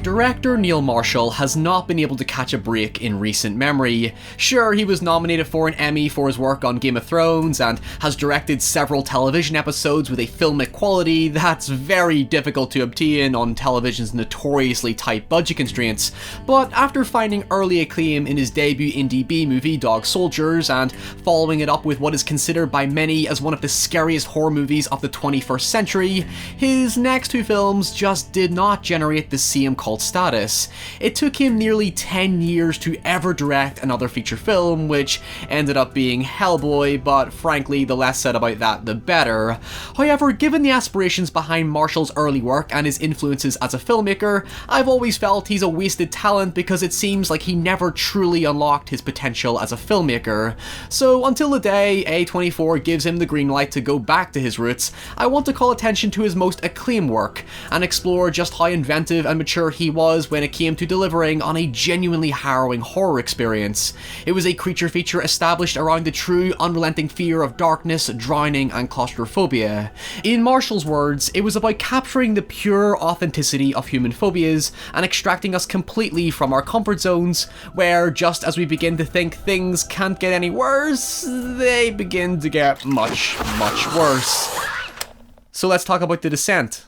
Director Neil Marshall has not been able to catch a break in recent memory. Sure, he was nominated for an Emmy for his work on Game of Thrones and has directed several television episodes with a filmic quality that's very difficult to obtain on television's notoriously tight budget constraints, but after finding early acclaim in his debut indie B-movie Dog Soldiers and following it up with what is considered by many as one of the scariest horror movies of the 21st century, his next two films just did not generate the same cult status. It took him nearly 10 years to ever direct another feature film, which ended up being Hellboy, but frankly, the less said about that, the better. However, given the aspirations behind Marshall's early work and his influences as a filmmaker, I've always felt he's a wasted talent because it seems like he never truly unlocked his potential as a filmmaker. So until the day A24 gives him the green light to go back to his roots, I want to call attention to his most acclaimed work and explore just how inventive and mature he was when it came to delivering on a genuinely harrowing horror experience. It was a creature feature established around the true, unrelenting fear of darkness, drowning, and claustrophobia. In Marshall's words, it was about capturing the pure authenticity of human phobias and extracting us completely from our comfort zones, where just as we begin to think things can't get any worse, they begin to get much, much worse. So let's talk about The Descent.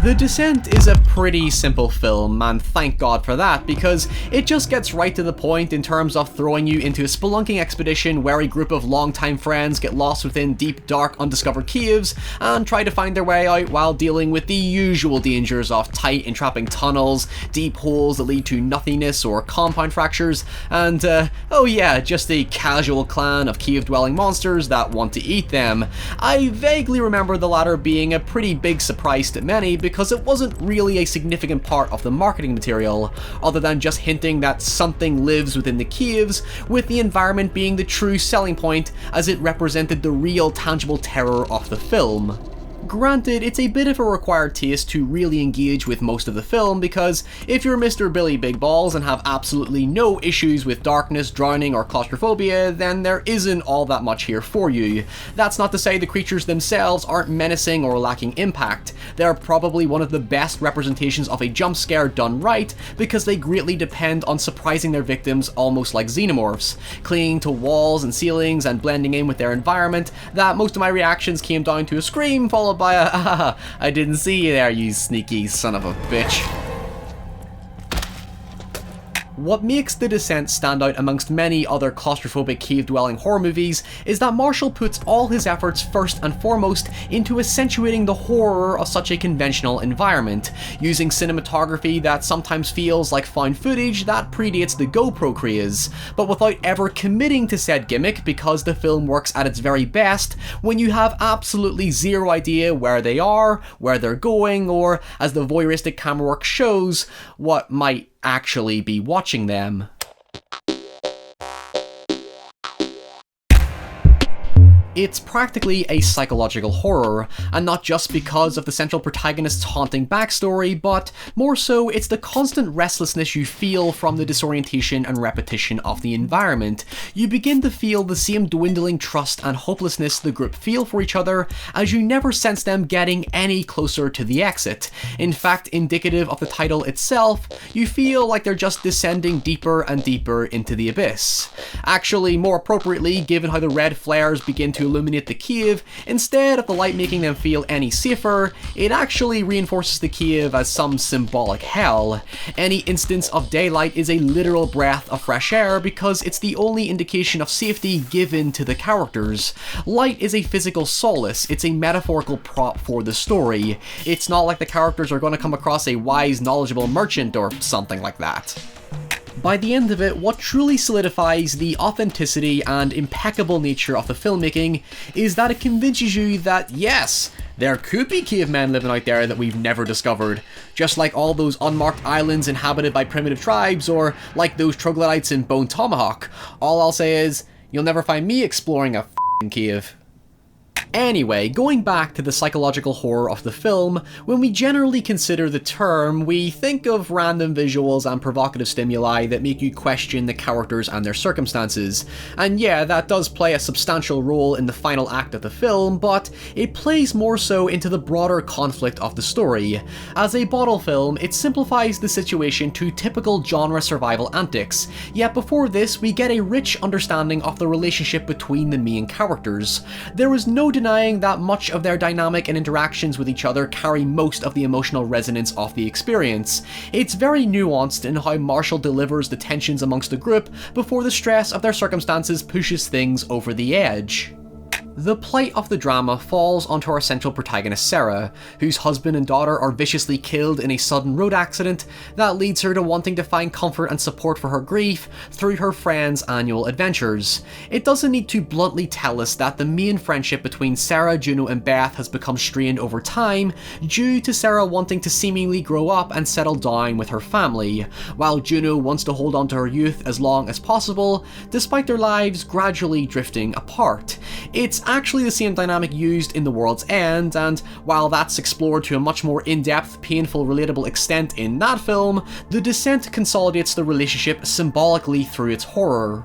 The Descent is a pretty simple film, and thank God for that, because it just gets right to the point in terms of throwing you into a spelunking expedition where a group of longtime friends get lost within deep, dark, undiscovered caves and try to find their way out while dealing with the usual dangers of tight, entrapping tunnels, deep holes that lead to nothingness or compound fractures, and oh yeah, just a casual clan of cave-dwelling monsters that want to eat them. I vaguely remember the latter being a pretty big surprise to many because it wasn't really a significant part of the marketing material, other than just hinting that something lives within the caves, with the environment being the true selling point as it represented the real tangible terror of the film. Granted, it's a bit of a required taste to really engage with most of the film, because if you're Mr. Billy Big Balls and have absolutely no issues with darkness, drowning, or claustrophobia, then there isn't all that much here for you. That's not to say the creatures themselves aren't menacing or lacking impact. They're probably one of the best representations of a jump scare done right, because they greatly depend on surprising their victims almost like xenomorphs, clinging to walls and ceilings and blending in with their environment, that most of my reactions came down to a scream followed by a I didn't see you there, you sneaky son of a bitch. What makes The Descent stand out amongst many other claustrophobic cave-dwelling horror movies is that Marshall puts all his efforts first and foremost into accentuating the horror of such a conventional environment, using cinematography that sometimes feels like found footage that predates the GoPro craze, but without ever committing to said gimmick, because the film works at its very best when you have absolutely zero idea where they are, where they're going, or, as the voyeuristic camera work shows, what might actually be watching them. It's practically a psychological horror, and not just because of the central protagonist's haunting backstory, but more so it's the constant restlessness you feel from the disorientation and repetition of the environment. You begin to feel the same dwindling trust and hopelessness the group feel for each other, as you never sense them getting any closer to the exit. In fact, indicative of the title itself, you feel like they're just descending deeper and deeper into the abyss. Actually, more appropriately, given how the red flares begin to illuminate the cave, instead of the light making them feel any safer, it actually reinforces the cave as some symbolic hell. Any instance of daylight is a literal breath of fresh air because it's the only indication of safety given to the characters. Light is a physical solace, it's a metaphorical prop for the story. It's not like the characters are going to come across a wise, knowledgeable merchant or something like that. By the end of it, what truly solidifies the authenticity and impeccable nature of the filmmaking is that it convinces you that yes, there could be cavemen living out there that we've never discovered, just like all those unmarked islands inhabited by primitive tribes, or like those troglodytes in Bone Tomahawk. All I'll say is, you'll never find me exploring a f***ing cave. Anyway, going back to the psychological horror of the film, when we generally consider the term, we think of random visuals and provocative stimuli that make you question the characters and their circumstances. And yeah, that does play a substantial role in the final act of the film, but it plays more so into the broader conflict of the story. As a bottle film, it simplifies the situation to typical genre survival antics, yet before this we get a rich understanding of the relationship between the main characters. There is no denying that much of their dynamic and interactions with each other carry most of the emotional resonance of the experience. It's very nuanced in how Marshall delivers the tensions amongst the group before the stress of their circumstances pushes things over the edge. The plight of the drama falls onto our central protagonist Sarah, whose husband and daughter are viciously killed in a sudden road accident that leads her to wanting to find comfort and support for her grief through her friends' annual adventures. It doesn't need to bluntly tell us that the main friendship between Sarah, Juno and Beth has become strained over time due to Sarah wanting to seemingly grow up and settle down with her family, while Juno wants to hold on to her youth as long as possible, despite their lives gradually drifting apart. It's actually the same dynamic used in The World's End, and while that's explored to a much more in-depth, painful, relatable extent in that film, The Descent consolidates the relationship symbolically through its horror.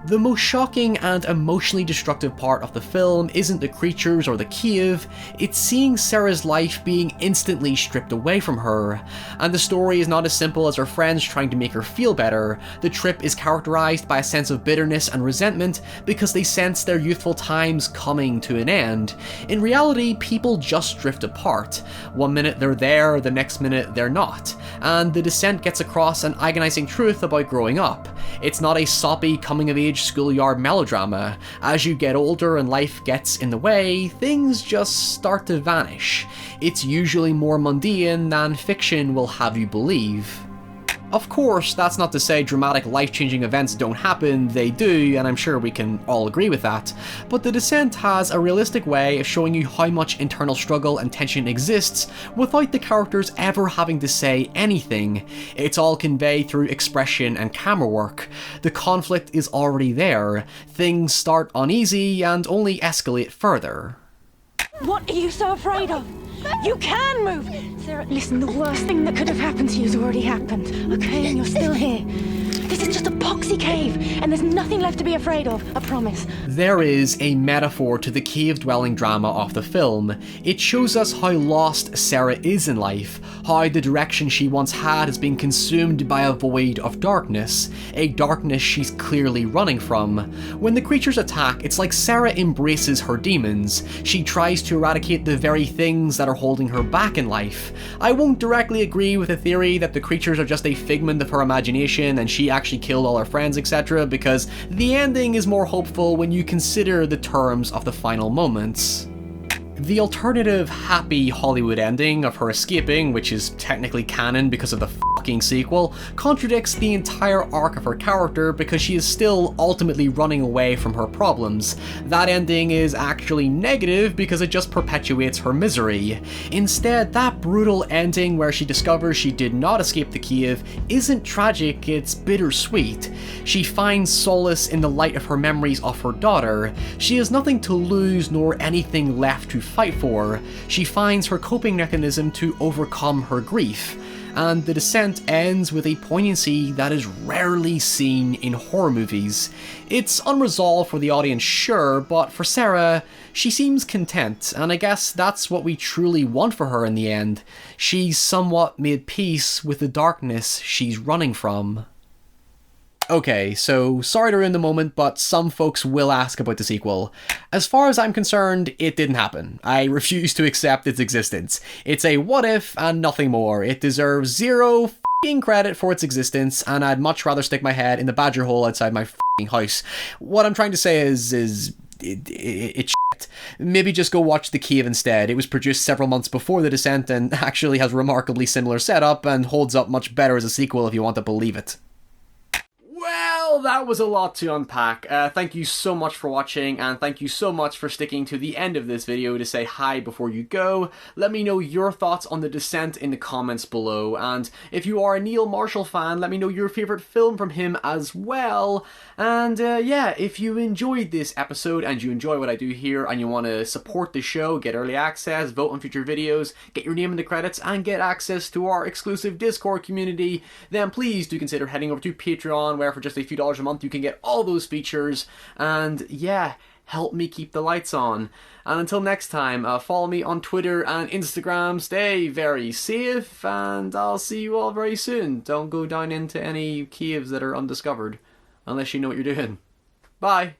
The most shocking and emotionally destructive part of the film isn't the creatures or the cave, it's seeing Sarah's life being instantly stripped away from her. And the story is not as simple as her friends trying to make her feel better. The trip is characterized by a sense of bitterness and resentment because they sense their youthful times coming to an end. In reality, people just drift apart. One minute they're there, the next minute they're not. And The Descent gets across an agonizing truth about growing up. It's not a soppy coming-of-age schoolyard melodrama. As you get older and life gets in the way, things just start to vanish. It's usually more mundane than fiction will have you believe. Of course, that's not to say dramatic life-changing events don't happen, they do, and I'm sure we can all agree with that, but The Descent has a realistic way of showing you how much internal struggle and tension exists without the characters ever having to say anything. It's all conveyed through expression and camera work. The conflict is already there, things start uneasy and only escalate further. What are you so afraid of? You can move! Sarah, listen, the worst thing that could have happened to you has already happened, okay? And you're still here. This is just a poxy cave, and there's nothing left to be afraid of, I promise. There is a metaphor to the cave-dwelling drama of the film. It shows us how lost Sarah is in life, how the direction she once had has been consumed by a void of darkness, a darkness she's clearly running from. When the creatures attack, it's like Sarah embraces her demons. She tries to eradicate the very things that are holding her back in life. I won't directly agree with the theory that the creatures are just a figment of her imagination and she actually killed all her friends, etc., because the ending is more hopeful when you consider the terms of the final moments. The alternative happy Hollywood ending of her escaping, which is technically canon because of the fucking sequel, contradicts the entire arc of her character because she is still ultimately running away from her problems. That ending is actually negative because it just perpetuates her misery. Instead, that brutal ending where she discovers she did not escape the cave isn't tragic, it's bittersweet. She finds solace in the light of her memories of her daughter. She has nothing to lose nor anything left to fight for. She finds her coping mechanism to overcome her grief. And The Descent ends with a poignancy that is rarely seen in horror movies. It's unresolved for the audience, sure, but for Sarah, she seems content, and I guess that's what we truly want for her in the end. She's somewhat made peace with the darkness she's running from. Okay, so sorry to ruin the moment, but some folks will ask about the sequel. As far as I'm concerned, it didn't happen. I refuse to accept its existence. It's a what if and nothing more. It deserves zero f***ing credit for its existence, and I'd much rather stick my head in the badger hole outside my f***ing house. What I'm trying to say is it's shit. Maybe just go watch The Cave instead. It was produced several months before The Descent and actually has remarkably similar setup and holds up much better as a sequel if you want to believe it. Well, Well, that was a lot to unpack. Thank you so much for watching, and thank you so much for sticking to the end of this video to say hi before you go. Let me know your thoughts on The Descent in the comments below, and if you are a Neil Marshall fan, let me know your favourite film from him as well. And yeah, if you enjoyed this episode and you enjoy what I do here and you want to support the show, get early access, vote on future videos, get your name in the credits, and get access to our exclusive Discord community, then please do consider heading over to Patreon, where for just a few dollars a month you can get all those features, and yeah, help me keep the lights on. And until next time, follow me on Twitter and Instagram, stay very safe, and I'll see you all very soon. Don't go down into any caves that are undiscovered, unless you know what you're doing. Bye!